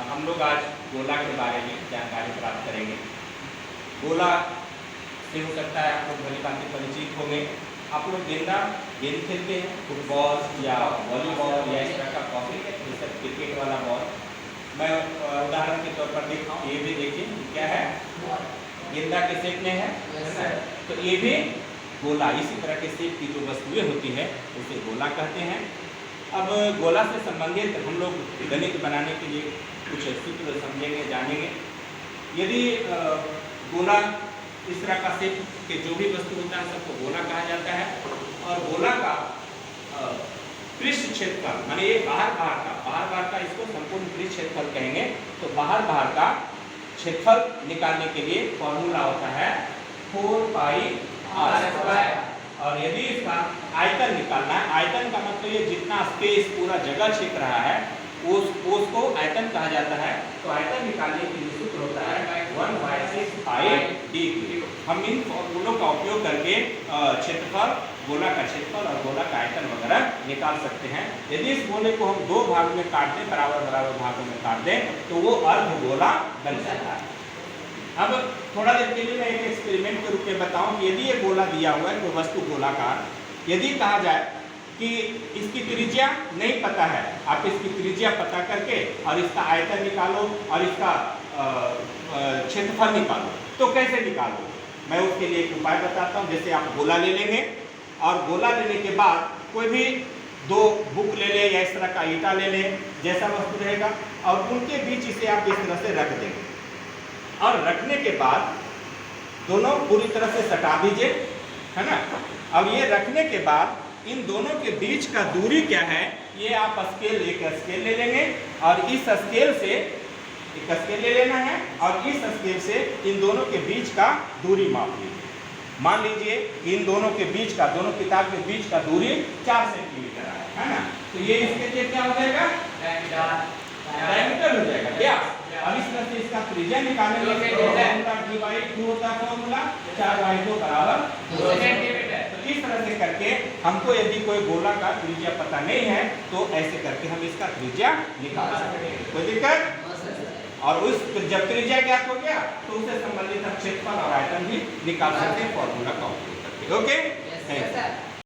हम लोग आज गोला के बारे में जानकारी प्राप्त करेंगे। गोला से हो सकता है आप लोग भली भांति परिचित होंगे। आप लोग गेंद खेलते हैं, फुटबॉल या वॉलीबॉल या इस तरह का पॉकेट जैसे क्रिकेट वाला बॉल। मैं उदाहरण के तौर पर देखता हूँ, ये भी देखिए क्या है, गेंदा के शेप में है ना। तो ये भी गोला, इसी तरह के शेप की जो वस्तुएं होती है उसे गोला कहते हैं। अब गोला से संबंधित हम लोग गणित बनाने के लिए कुछ सूत्र समझेंगे, जानेंगे। यदि गोला इस तरह का शेप के जो भी वस्तु होता है सबको गोला कहा जाता है। और गोला का पृष्ठ क्षेत्रफल माने ये बाहर का इसको संपूर्ण पृष्ठ क्षेत्रफल कहेंगे। तो बाहर का क्षेत्रफल निकालने के लिए फॉर्मूला होता है 4πr²। और यदि इसका आयतन निकालना है, आयतन का मतलब ये जितना स्पेस पूरा जगह छिप रहा है उसको आयतन कहा जाता है। तो आयतन निकालने के लिए सूत्र होता है 1/6πd। हम इन फॉर्मूलों का उपयोग करके क्षेत्रफल, गोला का क्षेत्रफल और गोला का आयतन वगैरह निकाल सकते हैं। यदि इस गोले को हम दो भाग में काट दें, बराबर भागों में काट दें, तो वो अर्धगोला बन जाता है। अब थोड़ा देर के लिए मैं एक एक्सपेरिमेंट के रूप में बताऊं कि यदि ये गोला दिया हुआ है, कोई वस्तु गोलाकार, यदि कहा जाए कि इसकी त्रिज्या नहीं पता है, आप इसकी त्रिज्या पता करके और इसका आयतन निकालो और इसका क्षेत्रफल निकालो, तो कैसे निकालो? मैं उसके लिए एक उपाय बताता हूँ। जैसे आप गोला ले लेंगे और गोला लेने के बाद कोई भी दो बुक ले लें या इस तरह का ईंटा ले लें, जैसा वस्तु रहेगा, और उनके बीच इसे आप इस तरह से रख देंगे। और रखने के बाद दोनों पूरी तरह से सटा दीजिए, है ना। अब ये रखने के बाद इन दोनों के बीच का दूरी क्या है, ये आप एक स्केल ले लेंगे और इस स्केल से एक स्केल ले लेना है और इस स्केल से इन दोनों के बीच का दूरी माप लीजिए। मान लीजिए इन दोनों के बीच का, दोनों किताब के बीच का दूरी 4 सेंटीमीटर है ना। तो ये इसके लिए क्या हो जाएगा, डायमीटर हो जाएगा, व्यास। अब इस तरह से इसका त्रिज्या निकालने के लिए d/2 होता है फॉर्मूला, 4/2 बराबर 2 सेंटीमीटर। तो इस तरह से करके हमको यदि कोई गोला का त्रिज्या पता नहीं है तो ऐसे करके हम इसका त्रिज्या निकाल सकते हैं, कोई दिक्कत। और उस जब त्रिज्या ज्ञात हो गया तो उससे संबंधित क्षेत्रफल और आयतन भी निकाल सकते हैं फॉर्मूला का उपयोग करके। ओके,